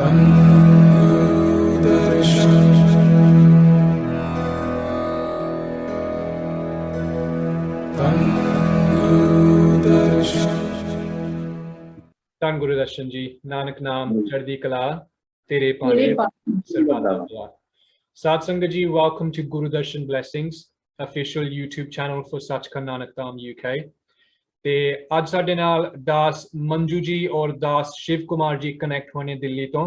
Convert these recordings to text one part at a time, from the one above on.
ਧੰਨ ਗੁਰੂ ਦਰਸ਼ਨ ਜੀ। ਨਾਨਕ ਨਾਮ ਚੜ੍ਹਦੀ ਕਲਾ ਤੇਰੇ मेरे ਭਾਣੇ ਸਰਬੱਤ ਭਲਾ। Sat Sangat ji, welcome to Guru Darshan Blessings, official YouTube channel for Sachkhand Nanak Dham UK। ਤੇ ਅੱਜ ਸਾਡੇ ਨਾਲ ਦਾਸ ਮੰਜੂ ਜੀ ਔਰ ਦਾਸ ਸ਼ਿਵ ਕੁਮਾਰ ਜੀ ਕਨੈਕਟ ਹੋਣੇ ਦਿੱਲੀ ਤੋਂ।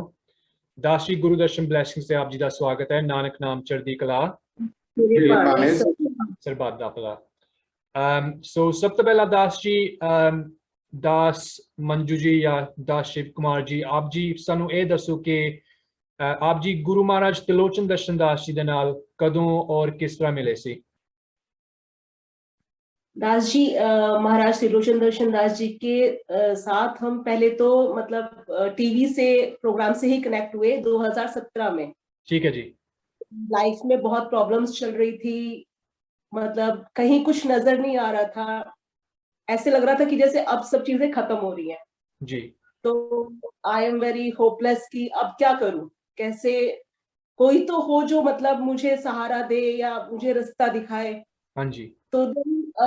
ਦਾਸ ਜੀ ਗੁਰੂ ਦਰਸ਼ਨ ਬਲੈਸਿੰਗਸ ਤੇ ਆਪ ਜੀ ਦਾ ਸਵਾਗਤ ਹੈ। ਨਾਨਕ ਨਾਮ ਚੜ੍ਹਦੀ ਕਲਾ ਸਰਬੱਤ ਦਾ ਭਲਾ। ਸੋ ਸਭ ਤੋਂ ਪਹਿਲਾਂ ਦਾਸ ਜੀ, ਦਾਸ ਮੰਜੂ ਜੀ ਜਾਂ ਦਾਸ ਸ਼ਿਵ ਕੁਮਾਰ ਜੀ, ਆਪ ਜੀ ਸਾਨੂੰ ਇਹ ਦੱਸੋ ਕਿ ਆਪ ਜੀ ਗੁਰੂ ਮਹਾਰਾਜ ਤਿਲੋਚਨ ਦਰਸ਼ਨ दास जी ਦੇ ਨਾਲ ਕਦੋਂ और किस तरह मिले सी? दास जी महाराज त्रिलोचन दर्शन दास जी के साथ हम पहले तो मतलब टीवी से प्रोग्राम से ही कनेक्ट हुए 2017 में। ठीक है जी। लाइफ में बहुत प्रॉब्लम्स चल रही थी, मतलब कहीं कुछ नजर नहीं आ रहा था, ऐसे लग रहा था कि जैसे अब सब चीजें खत्म हो रही हैं जी। तो आई एम वेरी होपलेस कि अब क्या करूं, कैसे कोई तो हो जो मतलब मुझे सहारा दे या मुझे रास्ता दिखाए। हाँ जी। तो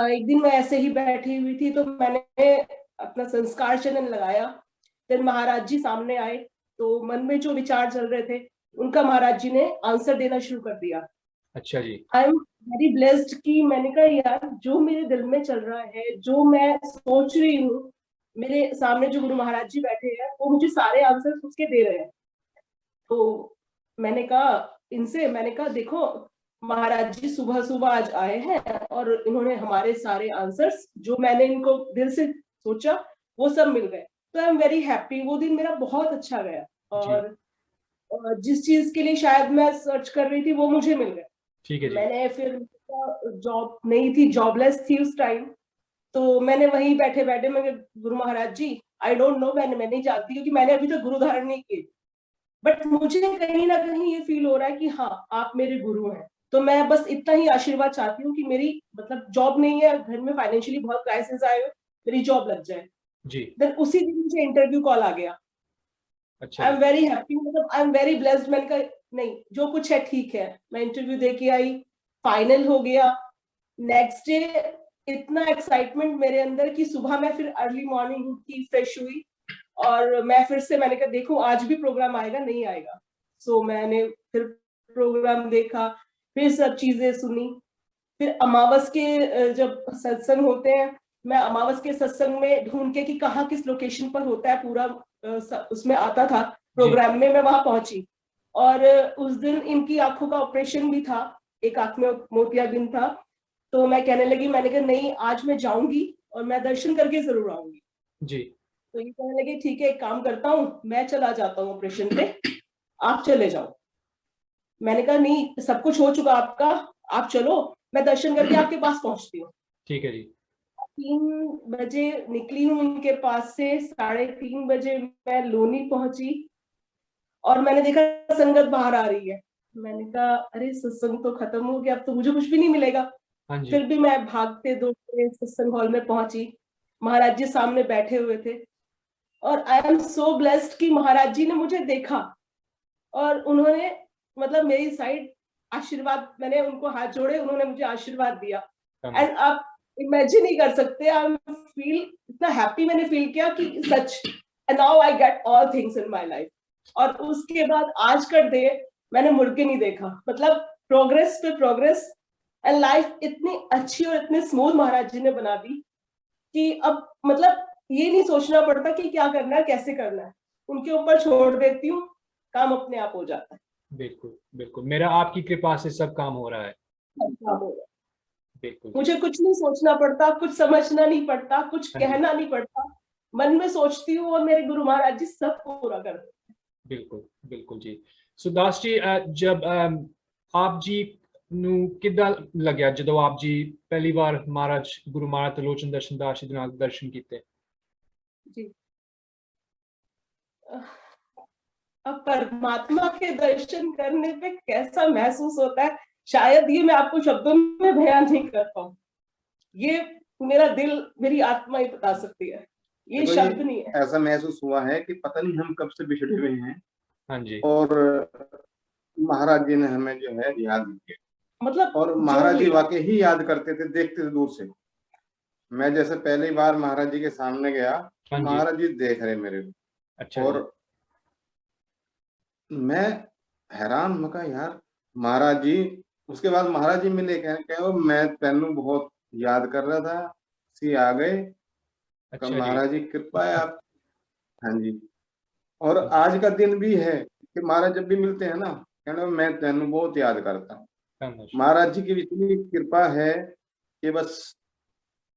एक दिन मैं ऐसे ही बैठी हुई थी तो मैंने अपना संस्कार चैनल लगाया। फिर महाराज जी सामने आए तो मन में जो विचार चल रहे थे उनका महाराज जी ने आंसर देना शुरू कर दिया। अच्छा जी। आई एम वेरी ब्लेस्ड कि मैंने कहा यार जो मेरे दिल में चल रहा है, जो मैं सोच रही हूँ, मेरे सामने जो गुरु महाराज जी बैठे हैं वो मुझे सारे आंसर उसके दे रहे हैं। तो मैंने कहा इनसे, मैंने कहा देखो महाराज जी सुबह सुबह आज आए हैं और इन्होंने हमारे सारे आंसर्स जो मैंने इनको दिल से सोचा वो सब मिल गए। तो आई एम वेरी हैप्पी। वो दिन मेरा बहुत अच्छा गया और जिस चीज के लिए शायद मैं सर्च कर रही थी वो मुझे मिल गया। ठीक है जी। मैंने फिर जॉब नहीं थी, जॉबलेस थी उस टाइम, तो मैंने वहीं बैठे बैठे मैं गुरु महाराज जी आई डोंट नो, मैं नहीं जानती क्योंकि मैंने अभी तक गुरु धारण नहीं की, बट मुझे कहीं ना कहीं ये फील हो रहा है कि हाँ आप मेरे गुरु हैं। तो मैं बस इतना ही आशीर्वाद चाहती हूँ कि मेरी मतलब जॉब नहीं है, घर में फाइनेंशियली बहुत क्राइसिस आए, मेरी जॉब लग जाए जी। देन उसी दिन मुझे इंटरव्यू कॉल आ गया। अच्छा। आई एम वेरी हैप्पी, मतलब आई एम वेरी ब्लेस्ड। मैंने कहा नहीं जो कुछ है ठीक है। मैं इंटरव्यू दे के आई, फाइनल हो गया। नेक्स्ट डे इतना एक्साइटमेंट मेरे अंदर कि सुबह मैं फिर अर्ली मॉर्निंग उठी, फ्रेश हुई और मैं फिर से मैंने कहा देखो आज भी प्रोग्राम आएगा नहीं आएगा। सो मैंने फिर प्रोग्राम देखा, फिर सब चीजें सुनी। फिर अमावस के जब सत्संग होते हैं, मैं अमावस के सत्संग में ढूंढ के कि कहाँ किस लोकेशन पर होता है पूरा उसमें आता था प्रोग्राम में, मैं वहां पहुंची और उस दिन इनकी आंखों का ऑपरेशन भी था, एक आंख में मोतियाबिंद था। तो मैं कहने लगी, मैंने कहा नहीं आज मैं जाऊंगी और मैं दर्शन करके जरूर आऊंगी जी। तो ये कहने लगे ठीक है एक काम करता हूँ, मैं चला जाता हूँ ऑपरेशन पे, आप चले जाओ। मैंने कहा नहीं सब कुछ हो चुका आपका, आप चलो मैं दर्शन करके आपके पास पहुंचती हूँ। ठीक है जी। 3 बजे निकली हूँ उनके पास से, 3:30 बजे मैं लोनी पहुंची और मैंने देखा संगत बाहर आ रही है। मैंने कहा अरे सत्संग तो खत्म हो गया, अब तो मुझे कुछ भी नहीं मिलेगा। हाँ जी। फिर भी मैं भागते दौड़ते सत्संग हॉल में पहुंची, महाराज जी सामने बैठे हुए थे और आई एम सो ब्लेस्ड कि महाराज जी ने मुझे देखा और उन्होंने मतलब मेरी साइड आशीर्वाद, मैंने उनको हाथ जोड़े, उन्होंने मुझे आशीर्वाद दिया। एंड आप इमेजिन नहीं कर सकते, आई फील इतना हैप्पी मैंने फील किया कि such now I get all things in my life. और उसके बाद आज का डे मैंने मुड़ के नहीं देखा, मतलब प्रोग्रेस पे प्रोग्रेस एंड लाइफ इतनी अच्छी और इतनी स्मूथ महाराज जी ने बना दी कि अब मतलब ये नहीं सोचना पड़ता कि क्या करना है कैसे करना है, उनके ऊपर छोड़ देती हूँ, काम अपने आप हो जाता है। बिल्कुल बिल्कुल, मेरा आपकी कृपा से सब काम हो रहा है। काम हो रहा है। बिल्कुल। मुझे कुछ नहीं सोचना पड़ता, कुछ समझना नहीं पड़ता, कुछ कहना नहीं पड़ता, मन में सोचती हूँ और मेरे गुरु महाराज जी सब पूरा करते हैं। बिल्कुल बिल्कुल जी। सो दास जी जब आप जी ਨੂੰ ਕਿੱਦਾਂ ਲੱਗਿਆ ਜਦੋਂ ਆਪ ਜੀ ਪਹਿਲੀ ਵਾਰ ਮਹਾਰਾਜ ਗੁਰੂ ਮਹਾਰਾਜ ਤਿਲੋਚਨ ਦਰਸ਼ਨ दास जी ਦੇ ਨਾਲ ਦਰਸ਼ਨ ਕੀਤੇ? जी अब परमात्मा के दर्शन करने पे कैसा महसूस होता है शायद ये मैं आपको शब्दों में बयान नहीं कर पाऊँ। ये मेरा दिल मेरी आत्मा ही बता सकती है, ये शब्द नहीं है। ऐसा महसूस हुआ है कि पता नहीं हम कब से बिछड़े हुए हैं हाँ जी, और महाराज जी ने हमें जो है याद किया। मतलब और जोड़ महाराज जी लिया। वाकई ही याद करते थे, देखते थे दूर से। मैं जैसे पहली बार महाराज जी के सामने गया, हाँ जी, महाराज जी देख रहे मेरे अच्छा को, जी, और मैं हैरान, मैं कहा यार महाराज जी। उसके बाद महाराज जी मिले, कहे मैं तेनू बहुत याद कर रहा था, सी आ गए। कहा अच्छा जी, महाराज जी कृपा है आप। हाँ जी। और आज का दिन भी है कि महाराज जब भी मिलते हैं ना, कहना मैं तेनू बहुत याद करता हूँ। शानदार, महाराज जी की इतनी कृपा है कि बस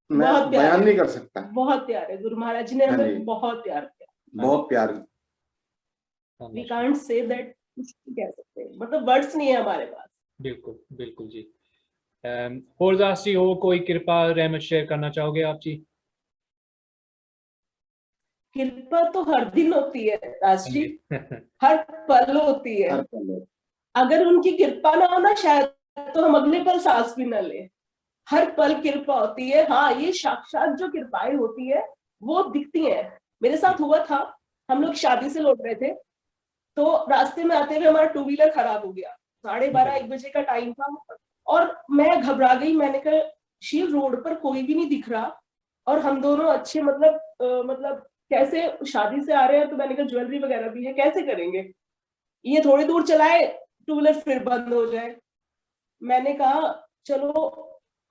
मैं बहुत प्यार बयान है, नहीं कर सकता। बहुत प्यार है, गुरु महाराज जी ने हाँ जी, हमें बहुत प्यार किया। बहुत प्यार। वी शानदार, कांट से दैट, कुछ नहीं कह सकते, मतलब वर्ड्स नहीं है हमारे पास। बिल्कुल बिल्कुल जी। और दास जी, हो कोई कृपा रहमत शेयर करना चाहोगे आप जी? कृपा तो हर दिन होती है दास हाँ जी, जी, हर पल होती है। हर पल। अगर उनकी कृपा ना हो ना, शायद तो हम अगले पल सांस भी न ले। हर पल कृपा होती है। हाँ, ये साक्षात जो कृपाएं होती है वो दिखती हैं। मेरे साथ हुआ था, हम लोग शादी से लौट रहे थे, तो रास्ते में आते हुए हमारा टू व्हीलर खराब हो गया। 12:30 1 बजे का टाइम था, और मैं घबरा गई। मैंने कहा शिव, रोड पर कोई भी नहीं दिख रहा, और हम दोनों अच्छे मतलब कैसे, शादी से आ रहे हैं, तो मैंने कहा ज्वेलरी वगैरह भी है, कैसे करेंगे, ये थोड़ी दूर चलाए टू व्हीलर फिर बंद हो जाए। मैंने कहा चलो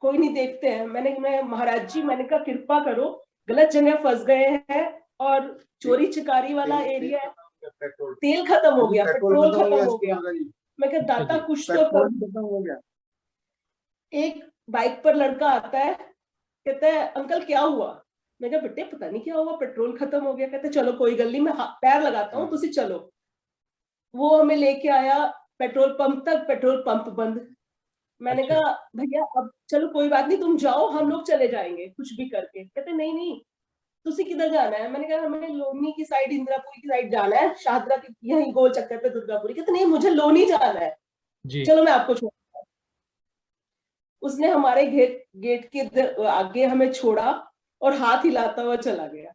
कोई नहीं, देखते हैं। मैं महाराज जी, मैंने कहा कृपा करो, गलत जगह फंस गए हैं, और चोरी चिकारी वाला एरिया है, पेट्रोल, तेल खत्म हो गया, पेट्रोल खत्म हो खत्म गया हो गया। स्कूल का जी। मैं कहा अच्छा दाता जी, कुछ तो पेट्रोल कर। खत्म हो गया। एक बाइक पर लड़का आता है, कहता है अंकल क्या हुआ। मैं कहा बेटे पता नहीं क्या हुआ, पेट्रोल खत्म हो गया। कहते चलो कोई गल नहीं, मैं पैर लगाता हूँ, तुसी चलो। वो हमें लेके आया पेट्रोल पंप तक, पेट्रोल पंप बंद। मैंने अच्छा, कहा भैया अब चलो कोई बात नहीं, तुम जाओ, हम लोग चले जाएंगे कुछ भी करके। कहते नहीं नहीं, तुसी किधर जाना है। मैंने कहा हमें लोनी की साइड, इंदिरापुरी की साइड जाना है, शाहदरा की यहीं गोल चक्कर पे दुर्गापुरी। कहते नहीं, मुझे लोनी जाना है, जी, चलो मैं आपको छोड़। उसने हमारे गेट के आगे हमें छोड़ा, और हाथ हिलाता हुआ चला गया।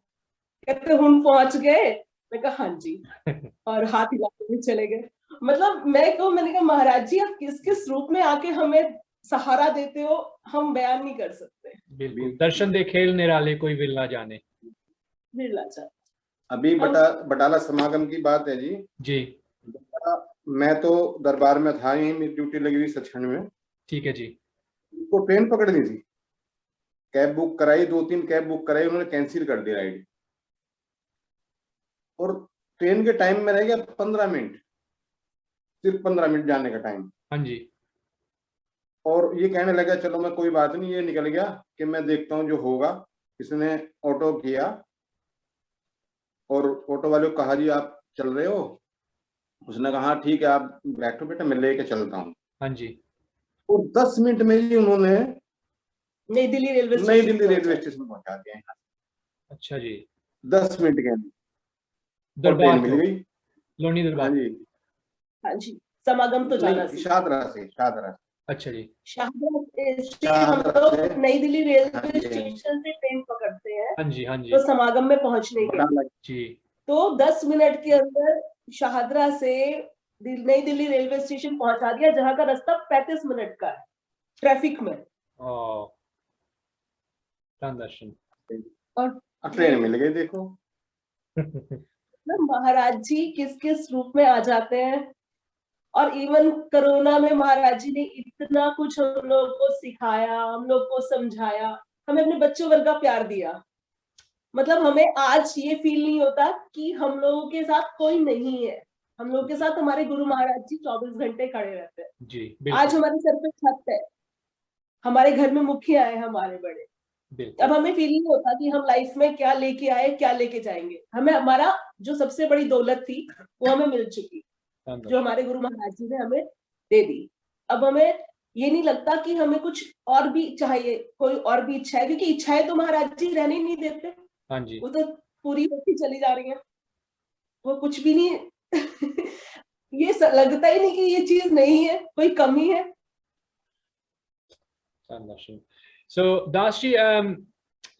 कहते हम पहुंच गए। मैं कहा हाँ जी, और हाथ हिलाते हुए चले गए। मतलब मैंने कहा महाराज जी, आप किस किस रूप में आके हमें सहारा देते हो, हम बयान नहीं कर सकते। बिल्कुल। दर्शन दे खेल निराले, कोई विल ना जाने। बिरला चाचा, अभी हम बटाला समागम की बात है जी। जी, मैं तो दरबार में था, यही मेरी ड्यूटी लगी हुई सचखंड में। ठीक है जी, उनको ट्रेन पकड़नी थी, कैब बुक कराई, 2-3 कैब बुक कराई, उन्होंने कैंसिल कर दी राइड। और ट्रेन के टाइम में रह गया 15 मिनट, सिर्फ 15 मिनट जाने का टाइम। हाँ जी, और ये कहने लगा चलो मैं, कोई बात नहीं, ये निकल गया कि मैं देखता हूँ जो होगा। इसने ऑटो किया, और ऑटो वाले को कहा जी आप चल रहे हो। उसने कहा हाँ ठीक है, आप बैठो बेटा, मैं लेके चलता हूँ। हाँ जी, और 10 मिनट में ही उन्होंने नई दिल्ली रेलवे नई स्टेशन दिल्ली रेलवे पहुंचा। स्टेशन पहुंचा दिया। अच्छा जी, 10 मिनट के अंदर, और दरबार ट्रेन मिल तो, गई। लोनी हाँ दरबार। जी, हाँ जी, समागम तो जाना नहीं सी। शाहदरा से, शाहदरा से, अच्छा जी, शाहदरा से हम शाहदरा से। लोग नई दिल्ली हाँ रेलवे जी, हाँ जी, स्टेशन से ट्रेन पकड़ते हैं, हाँ जी, हाँ जी, तो समागम में पहुंचने के लिए। बटाला। जी, तो 10 मिनट के अंदर शाहदरा से नई दिल्ली रेलवे स्टेशन पहुंचा दिया, जहां का रास्ता 35 मिनट का है ट्रैफिक में। ओ, दर्शन। और ट्रेन मिल गई देखो। महाराज जी किस किस रूप में आ जाते हैं। और इवन कोरोना में महाराज जी ने इतना कुछ हम लोग को सिखाया, हम लोग को समझाया, हमें अपने बच्चों वर्गा प्यार दिया। मतलब हमें आज ये फील नहीं होता कि हम लोगों के साथ कोई नहीं है। हम लोगों के साथ हमारे गुरु महाराज जी 24 घंटे खड़े रहते हैं। जी, आज बिल्कुल हमारे सर पे छत है, हमारे घर में मुखिया है हमारे बड़े। अब बिल्कुल, हमें फील नहीं होता कि हम लाइफ में क्या लेके आए, क्या लेके जाएंगे। हमें हमारा जो सबसे बड़ी दौलत थी वो हमें मिल चुकी, जो हमारे गुरु महाराज जी ने हमें दे दी। अब हमें ये नहीं लगता कि हमें कुछ और भी चाहिए, कोई और भी इच्छा है, क्योंकि इच्छाएं तो महाराज जी रहने ही नहीं देते, हाँ जी, वो तो पूरी होती चली जा रही है। वो कुछ भी नहीं ये लगता ही नहीं कि ये चीज नहीं है, कोई कमी है। दर्शन। सो दास जी,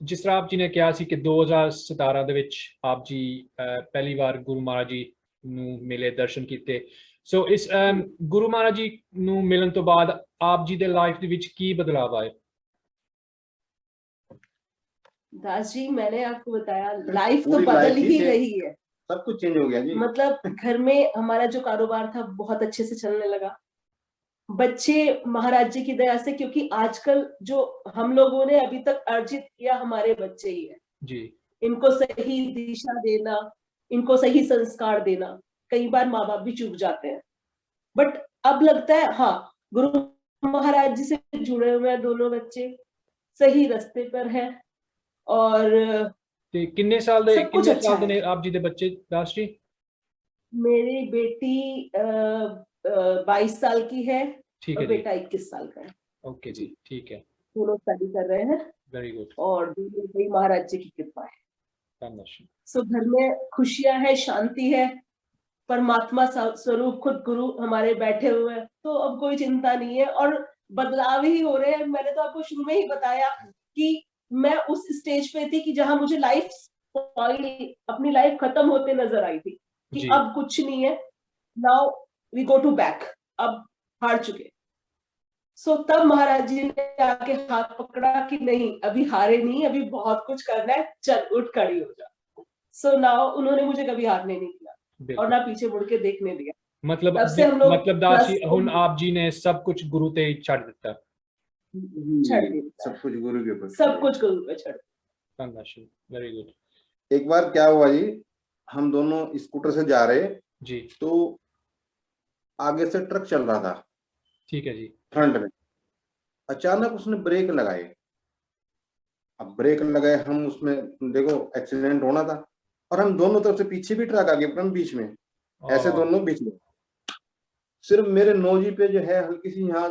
जिस तरह आप जी ने किया सी कि 2017 ਦੇ ਵਿੱਚ ਆਪ ਜੀ ਪਹਿਲੀ ਵਾਰ ਗੁਰੂ ਮਹਾਰਾਜ ਜੀ ਨੂੰ ਮਿਲੇ ਦਰਸ਼ਨ ਕੀਤੇ ਸੋ ਇਸ ਗੁਰੂ ਮਹਾਰਾਜ ਜੀ ਨੂੰ ਮਿਲਣ ਤੋਂ ਬਾਅਦ ਆਪ ਜੀ ਦੇ ਲਾਈਫ ਦੇ ਵਿੱਚ ਕੀ ਬਦਲਾਅ ਆਏ दास जी, मैंने आपको बताया लाइफ तो पूरी बदल life ही ही रही है। सब कुछ चेंज हो गया जी। मतलब घर में हमारा जो कारोबार था बहुत अच्छे से चलने लगा। बच्चे महाराज जी की दया से, क्योंकि आजकल जो हम लोगों ने अभी तक अर्जित किया हमारे बच्चे ही है जी। इनको सही दिशा देना, इनको सही संस्कार देना। कई बार माँ बाप भी चूक जाते हैं, बट अब लगता है हाँ, गुरु महाराज जी से जुड़े हुए हैं दोनों बच्चे, सही रास्ते पर है। और ਤੇ ਕਿੰਨੇ ਸਾਲ ਦੇ सब कुछ अच्छा ਨੇ है। ਆਪ ਜੀ ਦੇ ਬੱਚੇ ਦਾਸ ਜੀ मेरी बेटी 22 साल की है ठीक और है जी बेटा 21 साल का है। ओके जी ठीक है दोनों स्टडी कर रहे हैं वेरी गुड और दोनों ही महाराज जी की कृपा है। धन्यवाद सो घर में खुशियां है, शांति है, परमात्मा स्वरूप खुद गुरु हमारे बैठे हुए हैं, तो अब कोई चिंता नहीं है और बदलाव ही हो रहे हैं। मैंने तो आपको शुरू में ही बताया कि मैं उस स्टेज पे थी कि जहां मुझे लाइफ अपनी लाइफ खत्म होते नजर आई थी कि जी। अब कुछ नहीं है, now we go to back, अब हार चुके। सो तब महाराज जी ने आके हाथ पकड़ा कि नहीं, अभी हारे नहीं, अभी बहुत कुछ करना है, चल उठ खड़ी हो जा। सो नाउ उन्होंने मुझे कभी हारने नहीं दिया और बिल्कुल ना पीछे मुड़ के देखने दिया। मतलब तब से हम लोग मतलब दास जी plus- ਹੁਣ ਆਪ ਜੀ ਨੇ सब कुछ गुरु ਤੇ ਹੀ ਛੱਡ ਦਿੱਤਾ छड़ दिया। सब कुछ गुरु के ऊपर सब कुछ गुरु पे छड़ दिया। धन्यवाद वेरी गुड एक बार क्या हुआ जी, हम दोनों स्कूटर से जा रहे जी तो आगे से ट्रक चल रहा था ठीक है जी फ्रंट में, अचानक उसने ब्रेक लगाए। अब ब्रेक लगाए हम उसमें, देखो एक्सीडेंट होना था और हम दोनों तरफ से, पीछे भी ट्रक आगे हम बीच में, ऐसे और दोनों बीच में। सिर्फ मेरे नौजी पे जो है हल्की सी यहाँ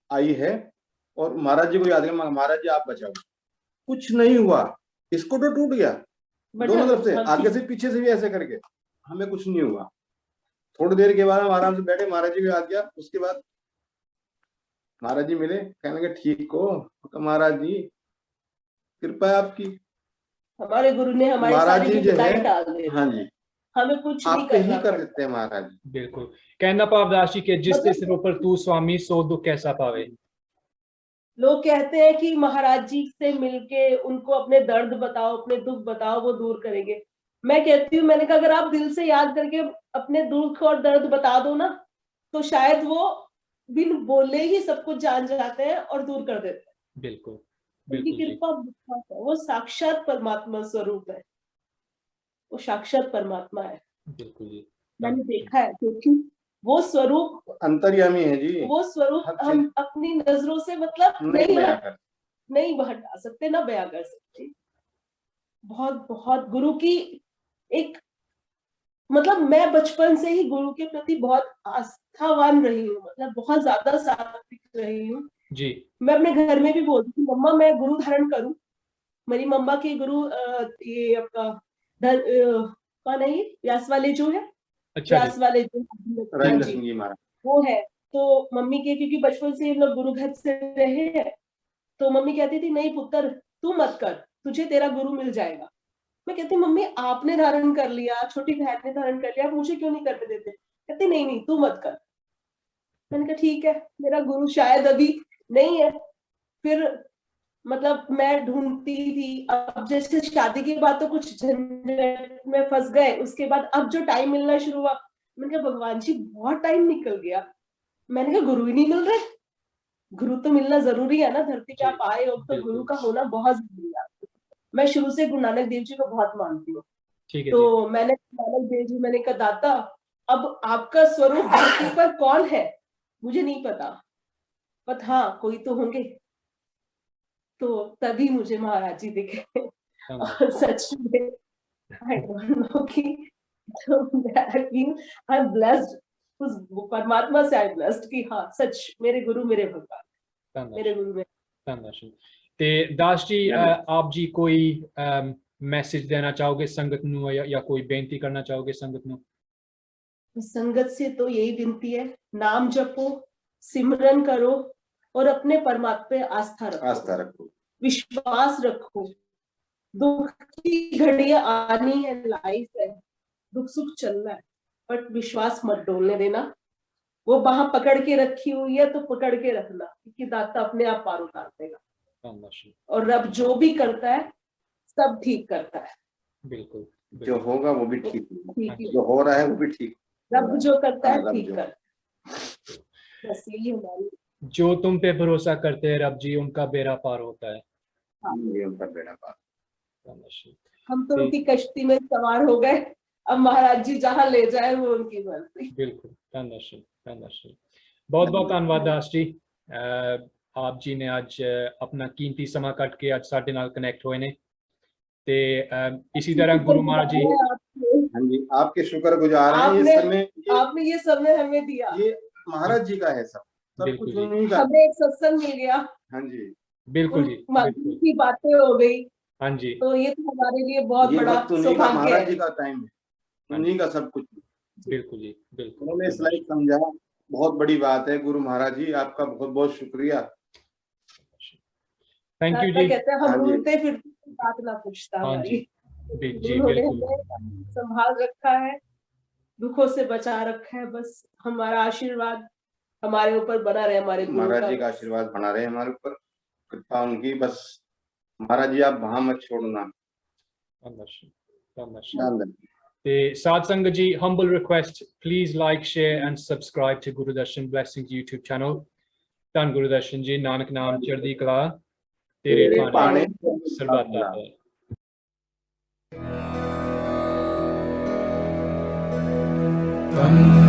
आई है और महाराज जी को याद है, महाराज जी आप बचाओ, कुछ नहीं हुआ, स्कूटर टूट गया दोनों तरफ से, आगे से पीछे से भी ऐसे करके, हमें कुछ नहीं हुआ। थोड़ी देर के बाद हम आराम से बैठे, महाराज जी को याद किया। उसके बाद महाराज जी मिले, कहने लगे ठीक हो? तो महाराज जी कृपा है आपकी, हमारे गुरु ने हमारी महाराज सारी जी जो चिंताएं है, टाल दी। हाँ जी, हमें कुछ नहीं आप पे करना ही कर पड़ता। देते हैं महाराज जी। बिल्कुल कहना भाव दास जी के जिस मतलब- सिर ऊपर तू स्वामी सो दुख कैसा पावे लोग कहते हैं कि महाराज जी से मिलके उनको अपने दर्द बताओ, अपने दुख बताओ, वो दूर करेंगे। मैं कहती हूँ, मैंने कहा अगर आप दिल से याद करके अपने दुख और दर्द बता दो ना, तो शायद वो बिन बोले ही सब कुछ जान जाते हैं और दूर कर देते हैं। बिल्कुल उनकी बिल्कुल जी कृपा बहुत है, वो साक्षात परमात्मा स्वरूप है, वो साक्षात परमात्मा है। बिल्कुल जी मैंने देखा है, क्योंकि वो स्वरूप अंतर्यामी है जी, वो स्वरूप हर चीज- हम अपनी नजरों से मतलब नहीं बयां कर। नहीं हटा सकते, ना बयां कर सकते। बहुत बहुत गुरु की एक, मतलब मैं बचपन से ही गुरु के प्रति बहुत आस्थावान रही हूँ, मतलब बहुत ज्यादा सात्विक रही हूँ। जी मैं अपने घर में भी बोलती हूँ, मम्मा मैं गुरु धारण करूं। मेरी मम्मा के गुरु ये आपका कौन है, ये व्यास वाले जो है, अच्छा व्यास जी वाले जो, हाँ राजेंद्र जी, सिंह जी महाराज, वो है। तो मम्मी के, क्योंकि बचपन से हम लोग गुरु घर से रहे हैं, तो मम्मी कहती थी नहीं पुत्र तू मत कर, तुझे तेरा गुरु मिल जाएगा। मैं कहती मम्मी आपने धारण कर लिया, छोटी बहन ने धारण कर लिया, मुझे क्यों नहीं करने देते? कहती नहीं नहीं तू मत कर। मैंने कहा ठीक है, मेरा गुरु शायद अभी नहीं है। फिर मतलब मैं ढूंढती थी, अब जैसे शादी के बाद तो कुछ झंझट में फंस गए, उसके बाद अब जो टाइम मिलना शुरू हुआ, मैंने कहा भगवान जी बहुत टाइम निकल गया, मैंने कहा गुरु ही नहीं मिल रहे। गुरु तो मिलना जरूरी है ना, धरती पे आप आए हो तो गुरु का होना बहुत जरूरी है। मैं शुरू से गुरु नानक देव जी को बहुत मानती हूँ। ठीक है तो मैंने नानक देव जी, मैंने कहा दाता अब आपका स्वरूप धरती पर कौन है मुझे नहीं पता, पर हाँ कोई तो होंगे। तो तभी मुझे महाराज जी दिखे और सच में आई डोंट नो कि आई एम ब्लेस्ड, उस परमात्मा से आई एम ब्लेस्ड कि हाँ सच मेरे गुरु मेरे भगवान, मेरे गुरु में। धन्यवाद ਤੇ ਦਾਸ ਜੀ ਆਪ ਜੀ ਕੋਈ ਮੈਸੇਜ देना चाहोगे संगत ਨੂੰ या कोई बेनती करना चाहोगे संगत ਨੂੰ? संगत से तो यही विनती है, नाम जपो, सिमरन करो और अपने परमात्मा पे आस्था रखो, विश्वास रखो। दुख की घड़ियां आनी है, लाइफ है, दुख सुख चलना है, बट विश्वास मत डोलने देना। वो बाह पकड़ के रखी हुई है तो पकड़ के रखना, क्योंकि दाता अपने आप पार उतार देगा। और रब जो भी करता है सब ठीक करता है। बिल्कुल, जो होगा वो भी ठीक होगा, ठीक जो हो रहा है वो भी ठीक। रब जो करता है हाँ, रब ठीक जो- करता है। बस यही हमारी जो तुम पे भरोसा करते हैं रब जी, उनका बेड़ा पार होता है। ये उनका बेड़ा पार। हम तो उनकी कश्ती में सवार हो गए, अब महाराज जी जहाँ ले जाए वो उनकी मर्जी। बिल्कुल, धन्यवाद। बहुत बहुत धन्यवाद दास जी। आप जी ने आज अपना कीमती समा कट के आज साडे नाल कनेक्ट होए ने ते इसी तरह गुरु महाराज जी हाँ जी, आपके शुक्रगुजार हैं। ये समय आपने ये समय हमें दिया, ये महाराज जी का है, सब बिल्कुल कुछ जी। उन्हीं का। हमें एक सत्संग मिल गया, हाँ जी, बिल्कुल जी, बिल्कुल। की बातें हो गई, हाँ जी, तो ये तो हमारे लिए बहुत ये बड़ा वक्त उन्हीं का, सौभाग्य महाराज जी है। का टाइम है, उन्हीं का सब कुछ। बिल्कुल जी, बिल्कुल। उन्होंने इस लाइफ समझा, बहुत बड़ी बात है। गुरु महाराज जी आपका बहुत बहुत शुक्रिया। थैंक यू दाता जी। कहते हैं हम हाँ जी। उड़ते फिरते बात ना पूछता हाँ हमारी। जी, जी उन्होंने बिल्कुल। हमें संभाल रखा है, दुखों से बचा रखा है। बस हमारा आशीर्वाद हमारे ऊपर बना रहे, हमारे गुरु महाराज जी का आशीर्वाद बना रहे हमारे ऊपर, कृपा उनकी। बस महाराज जी आप वहां मत छोड़ना। ध्यान देना। The Satsanga ji, humble request, please like, share and subscribe to Guru Darshan Blessings YouTube channel. Dhan Guru Darshan ji, Nanak Naam Chardi Kala, Tere तेरे Paane पाने Sarbat Ata hai.